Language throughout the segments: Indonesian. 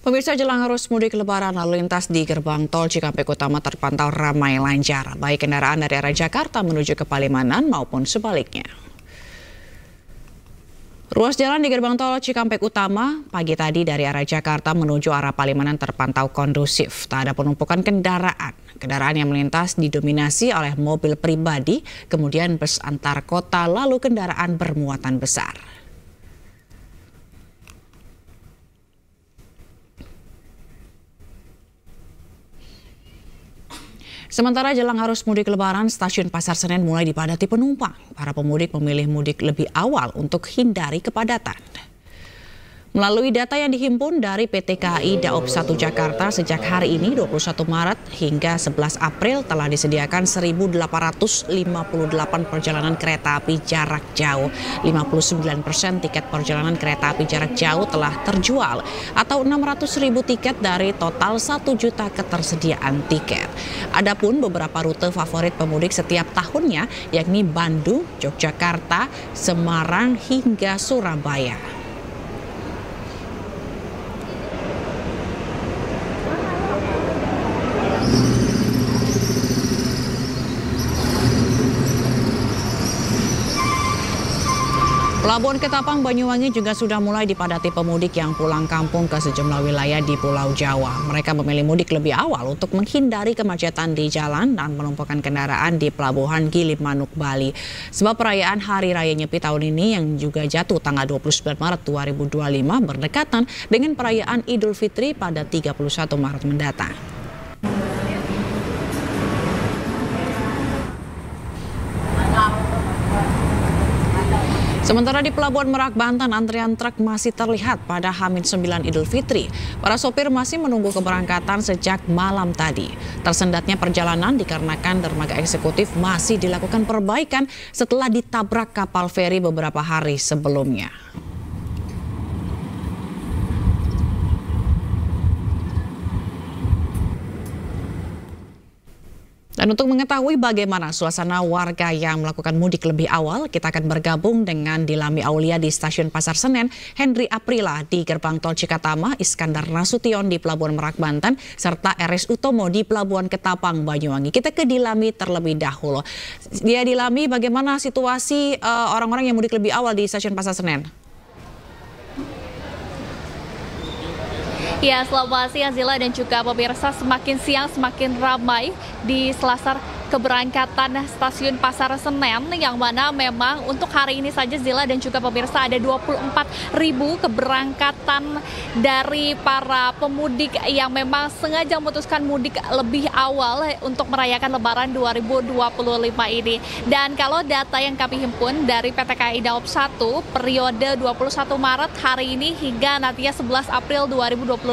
Pemirsa, jelang arus mudik Lebaran, lalu lintas di gerbang tol Cikampek Utama terpantau ramai lancar, baik kendaraan dari arah Jakarta menuju ke Palimanan maupun sebaliknya. Ruas jalan di gerbang tol Cikampek Utama pagi tadi dari arah Jakarta menuju arah Palimanan terpantau kondusif. Tak ada penumpukan kendaraan. Kendaraan yang melintas didominasi oleh mobil pribadi, kemudian bus antar kota, lalu kendaraan bermuatan besar. Sementara jelang arus mudik Lebaran, stasiun Pasar Senen mulai dipadati penumpang. Para pemudik memilih mudik lebih awal untuk hindari kepadatan. Melalui data yang dihimpun dari PT KAI Daob 1 Jakarta sejak hari ini 21 Maret hingga 11 April telah disediakan 1.858 perjalanan kereta api jarak jauh. 59% tiket perjalanan kereta api jarak jauh telah terjual atau 600.000 tiket dari total 1 juta ketersediaan tiket. Adapun beberapa rute favorit pemudik setiap tahunnya yakni Bandung, Yogyakarta, Semarang hingga Surabaya. Pelabuhan Ketapang, Banyuwangi juga sudah mulai dipadati pemudik yang pulang kampung ke sejumlah wilayah di Pulau Jawa. Mereka memilih mudik lebih awal untuk menghindari kemacetan di jalan dan penumpukan kendaraan di Pelabuhan Gilimanuk, Bali. Sebab perayaan Hari Raya Nyepi tahun ini yang juga jatuh tanggal 29 Maret 2025 berdekatan dengan perayaan Idul Fitri pada 31 Maret mendatang. Sementara di Pelabuhan Merak, Banten, antrian truk masih terlihat pada H-9 Idul Fitri. Para sopir masih menunggu keberangkatan sejak malam tadi. Tersendatnya perjalanan dikarenakan dermaga eksekutif masih dilakukan perbaikan setelah ditabrak kapal feri beberapa hari sebelumnya. Dan untuk mengetahui bagaimana suasana warga yang melakukan mudik lebih awal, kita akan bergabung dengan Dilami Aulia di Stasiun Pasar Senen, Henry Aprila di Gerbang Tol Cikatama, Iskandar Nasution di Pelabuhan Merak, Banten, serta RS Utomo di Pelabuhan Ketapang, Banyuwangi. Kita ke Dilami terlebih dahulu. Ya, Dilami, bagaimana situasi orang-orang yang mudik lebih awal di Stasiun Pasar Senen? Ya, selamat siang Zila dan juga pemirsa. Semakin siang semakin ramai di selasar keberangkatan stasiun Pasar Senen, yang mana memang untuk hari ini saja Zila dan juga pemirsa ada 24.000 keberangkatan dari para pemudik yang memang sengaja memutuskan mudik lebih awal untuk merayakan Lebaran 2025 ini. Dan kalau data yang kami himpun dari PT KAI Daob 1 periode 21 Maret hari ini hingga nantinya 11 April 2025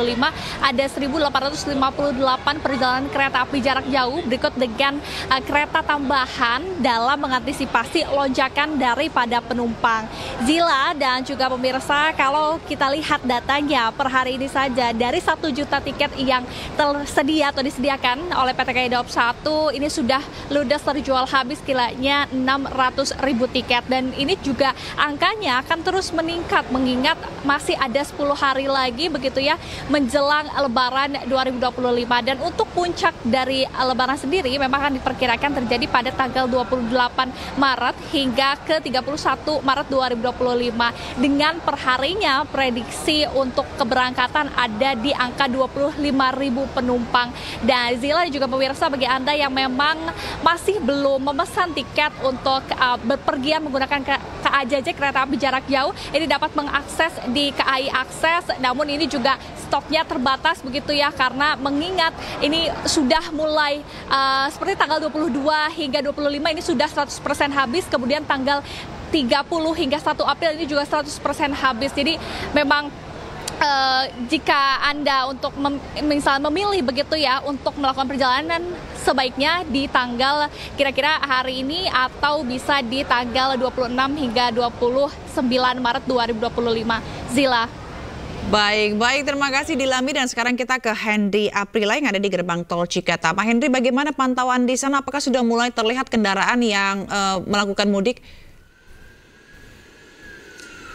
ada 1.858 perjalanan kereta api jarak jauh, berikut dengan kereta tambahan dalam mengantisipasi lonjakan daripada penumpang. Zila dan juga pemirsa, kalau kita lihat datanya per hari ini saja dari 1 juta tiket yang tersedia atau disediakan oleh PT KAI Daob 1 ini sudah ludes terjual habis kiranya 600.000 tiket, dan ini juga angkanya akan terus meningkat mengingat masih ada 10 hari lagi begitu ya menjelang Lebaran 2025. Dan untuk puncak dari Lebaran sendiri memang akan diperkirakan terjadi pada tanggal 28 Maret hingga ke 31 Maret 2025. Dengan perharinya prediksi untuk keberangkatan ada di angka 25.000 penumpang. Dan Zila juga pemirsa, bagi Anda yang memang masih belum memesan tiket untuk berpergian menggunakan KAJJ kereta api jarak jauh, ini dapat mengakses di KAI Akses, namun ini juga stoknya terbatas begitu ya, karena mengingat ini sudah mulai seperti tanggal 22 hingga 25 ini sudah 100% habis, kemudian tanggal 30 hingga 1 April ini juga 100% habis. Jadi memang jika Anda untuk misalnya memilih begitu ya untuk melakukan perjalanan, sebaiknya di tanggal kira-kira hari ini atau bisa di tanggal 26 hingga 29 Maret 2025. Zila. Baik, terima kasih Dilami, dan sekarang kita ke Henry Aprila yang ada di Gerbang Tol Cikatama. Henry, bagaimana pantauan di sana? Apakah sudah mulai terlihat kendaraan yang melakukan mudik?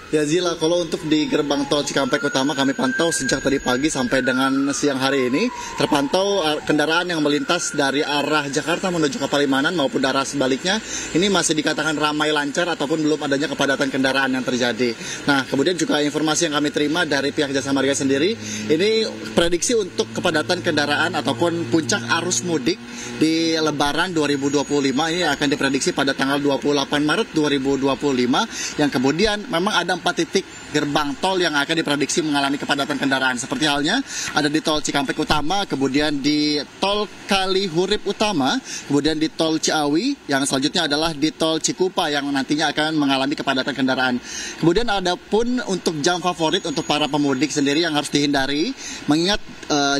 Ya Zila, kalau untuk di gerbang tol Cikampek Utama kami pantau sejak tadi pagi sampai dengan siang hari ini terpantau kendaraan yang melintas dari arah Jakarta menuju ke Palimanan maupun arah sebaliknya ini masih dikatakan ramai lancar ataupun belum adanya kepadatan kendaraan yang terjadi. Nah, kemudian juga informasi yang kami terima dari pihak Jasa Marga sendiri, ini prediksi untuk kepadatan kendaraan ataupun puncak arus mudik di Lebaran 2025 ini akan diprediksi pada tanggal 28 Maret 2025 yang kemudian memang ada 4 titik gerbang tol yang akan diprediksi mengalami kepadatan kendaraan. Seperti halnya ada di tol Cikampek Utama, kemudian di tol Kalihurip Utama, kemudian di tol Ciawi, yang selanjutnya adalah di tol Cikupa yang nantinya akan mengalami kepadatan kendaraan. Kemudian ada pun untuk jam favorit untuk para pemudik sendiri yang harus dihindari, mengingat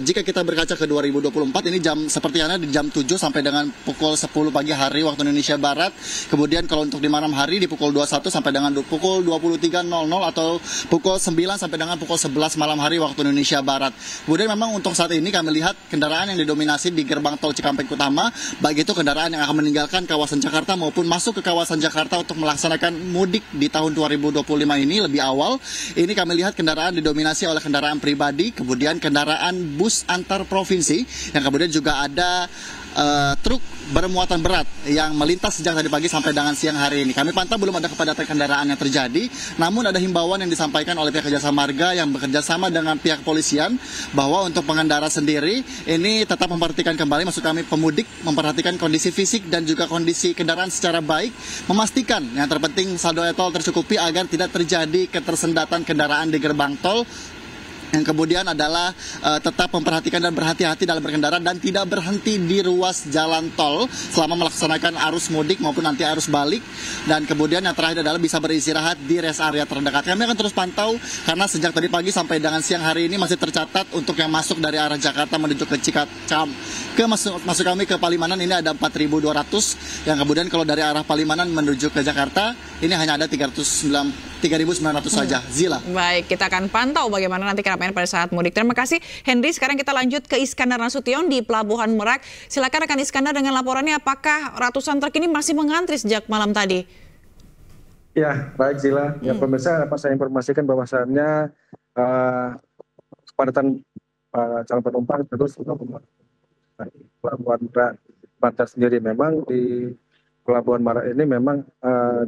jika kita berkaca ke 2024 ini jam seperti halnya di jam 7 sampai dengan pukul 10 pagi hari waktu Indonesia Barat. Kemudian kalau untuk di malam hari di pukul 21 sampai dengan pukul 23.00 atau pukul 9 sampai dengan pukul 11 malam hari waktu Indonesia Barat. Kemudian memang untuk saat ini kami lihat kendaraan yang didominasi di gerbang tol Cikampek Utama, baik itu kendaraan yang akan meninggalkan kawasan Jakarta maupun masuk ke kawasan Jakarta untuk melaksanakan mudik di tahun 2025 ini lebih awal. Ini kami lihat kendaraan didominasi oleh kendaraan pribadi, kemudian kendaraan bus antar provinsi, yang kemudian juga ada truk bermuatan berat yang melintas sejak tadi pagi sampai dengan siang hari ini. Kami pantau belum ada kepadatan kendaraan yang terjadi, namun ada himbauan yang disampaikan oleh pihak Jasa Marga yang bekerja sama dengan pihak polisian bahwa untuk pengendara sendiri ini tetap memperhatikan kembali, maksud kami pemudik memperhatikan kondisi fisik dan juga kondisi kendaraan secara baik, memastikan yang terpenting saldo e-tol tercukupi agar tidak terjadi ketersendatan kendaraan di gerbang tol. Yang kemudian adalah tetap memperhatikan dan berhati-hati dalam berkendara dan tidak berhenti di ruas jalan tol selama melaksanakan arus mudik maupun nanti arus balik. Dan kemudian yang terakhir adalah bisa beristirahat di rest area terdekat. Kami akan terus pantau karena sejak tadi pagi sampai dengan siang hari ini masih tercatat untuk yang masuk dari arah Jakarta menuju ke masuk kami ke Palimanan ini ada 4.200, yang kemudian kalau dari arah Palimanan menuju ke Jakarta ini hanya ada 3.900 saja. Zila. Baik, kita akan pantau bagaimana nanti keramaian pada saat mudik. Terima kasih Henry. Sekarang kita lanjut ke Iskandar Nasution di Pelabuhan Merak. Silakan rekan Iskandar dengan laporannya, apakah ratusan truk ini masih mengantri sejak malam tadi? Ya, baik Zila. Ya, pemirsa, dapat saya informasikan bahwasannya kepadatan calon penumpang terus Pelabuhan Merak Banten sendiri. Memang di Pelabuhan Merak ini memang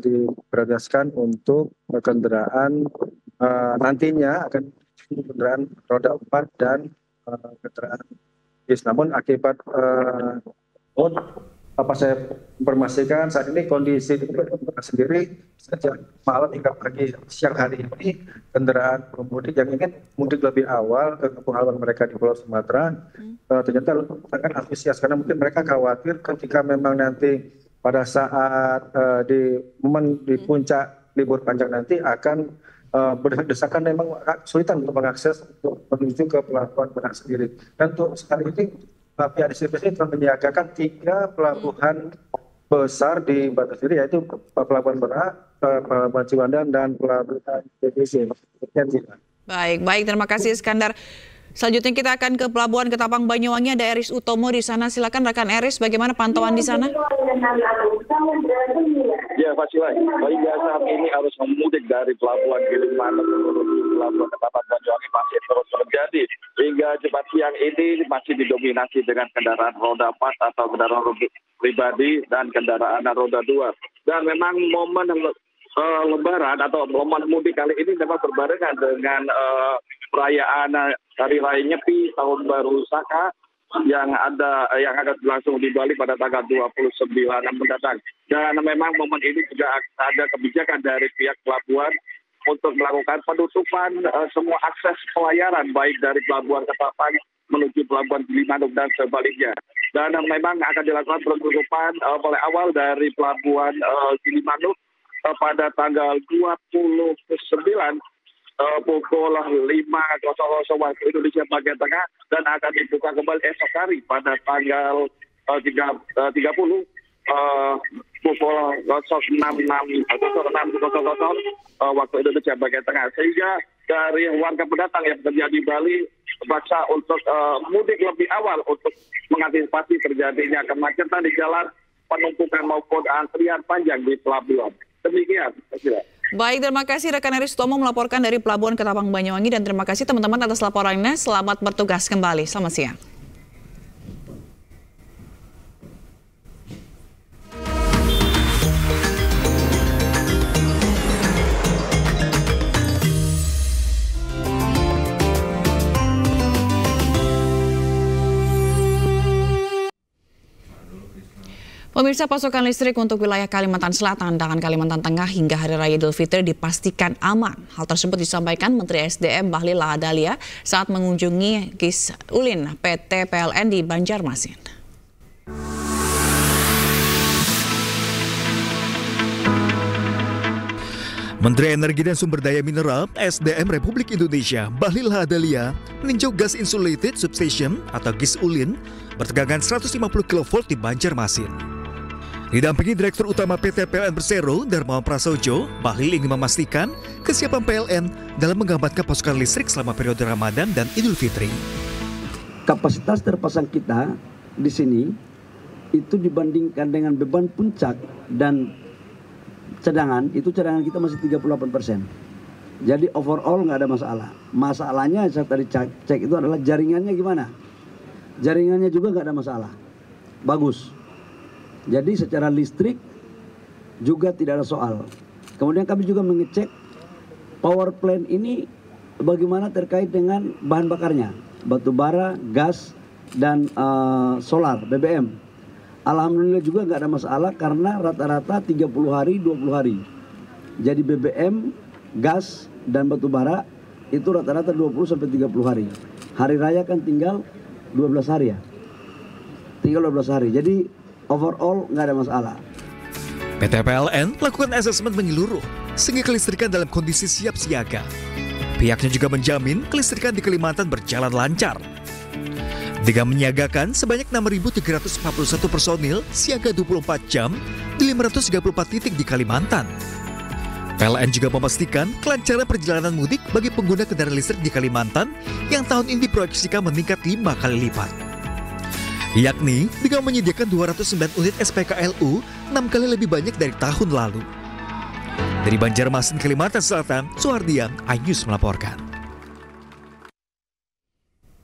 diprioritaskan untuk kendaraan nantinya akan kendaraan roda 4 dan kendaraan bis. Namun akibat apa saya informasikan saat ini kondisi sendiri sejak malam hingga pagi siang hari ini kendaraan pemudik yang ingin mudik lebih awal ke kampung halaman mereka di Pulau Sumatera ternyata sangat antusias karena mungkin mereka khawatir ketika memang nanti pada saat di momen di puncak libur panjang nanti akan berdesakan memang kesulitan untuk mengakses untuk menuju ke Pelabuhan Merak sendiri. Dan untuk sekali ini pihak distribusi telah menyiagakan 3 pelabuhan besar di Banten sendiri, yaitu Pelabuhan Merak, Pelabuhan Ciwandan, dan Pelabuhan DBC. Baik, terima kasih Iskandar. Selanjutnya kita akan ke Pelabuhan Ketapang Banyuwangi, ada Eris Utomo di sana. Silakan rekan Eris, bagaimana pantauan di sana? Ya, Pak Silai, hingga saat ini harus memudik dari Pelabuhan Gilimanuk menuju Pelabuhan Ketapang Banyuwangi masih terus terjadi. Hingga Jumat siang ini masih didominasi dengan kendaraan roda 4 atau kendaraan pribadi dan kendaraan roda 2. Dan memang momen Lebaran atau momen mudik kali ini memang berbarengan dengan perayaan Hari Raya Nyepi Tahun Baru Saka yang akan berlangsung di Bali pada tanggal 29 mendatang. Dan memang momen ini juga ada kebijakan dari pihak pelabuhan untuk melakukan penutupan semua akses pelayaran baik dari Pelabuhan Ketapang menuju Pelabuhan Gilimanuk dan sebaliknya. Dan memang akan dilakukan penutupan mulai awal dari Pelabuhan Gilimanuk pada tanggal 29 pukul 5.00 waktu Indonesia bagian tengah dan akan dibuka kembali esok hari pada tanggal 30 pukul 06.00 waktu Indonesia bagian tengah. Sehingga dari warga pendatang yang bekerja di Bali terpaksa untuk mudik lebih awal untuk mengantisipasi terjadinya kemacetan di jalan, penumpukan maupun antrian panjang di pelabuhan. Demikian. Baik, terima kasih rekan Aristomo melaporkan dari Pelabuhan Ketapang Banyuwangi, dan terima kasih teman-teman atas laporannya. Selamat bertugas kembali. Selamat siang. Pemirsa, pasokan listrik untuk wilayah Kalimantan Selatan dan Kalimantan Tengah hingga Hari Raya Idul Fitri dipastikan aman. Hal tersebut disampaikan Menteri SDM Bahlil Lahadalia saat mengunjungi GIS Ulin PT PLN di Banjarmasin. Menteri Energi dan Sumber Daya Mineral SDM Republik Indonesia Bahlil Lahadalia meninjau Gas Insulated Substation atau GIS Ulin bertegangan 150 kV di Banjarmasin. Didampingi Direktur Utama PT PLN Persero, Darmawan Prasojo, Bahlil ingin memastikan kesiapan PLN dalam mengamankan pasokan listrik selama periode Ramadan dan Idul Fitri. Kapasitas terpasang kita di sini itu dibandingkan dengan beban puncak dan cadangan, itu cadangan kita masih 38%. Jadi overall nggak ada masalah. Masalahnya saya tadi cek itu adalah jaringannya gimana. Jaringannya juga nggak ada masalah. Bagus. Jadi secara listrik juga tidak ada soal. Kemudian kami juga mengecek power plant ini bagaimana terkait dengan bahan bakarnya. Batu bara, gas, dan solar, BBM. Alhamdulillah juga nggak ada masalah karena rata-rata 30 hari, 20 hari. Jadi BBM, gas, dan batu bara itu rata-rata 20 sampai 30 hari. Hari raya kan tinggal 12 hari ya. Tinggal 12 hari. Jadi overall nggak ada masalah. PT PLN melakukan asesmen menyeluruh sehingga kelistrikan dalam kondisi siap siaga. Pihaknya juga menjamin kelistrikan di Kalimantan berjalan lancar. Dengan menyiagakan sebanyak 6.341 personil siaga 24 jam di 534 titik di Kalimantan. PLN juga memastikan kelancaran perjalanan mudik bagi pengguna kendaraan listrik di Kalimantan yang tahun ini diproyeksikan meningkat 5 kali lipat. Yakni dengan menyediakan 209 unit SPKLU 6 kali lebih banyak dari tahun lalu. Dari Banjarmasin, Kalimantan Selatan, Suhardian, iNews melaporkan.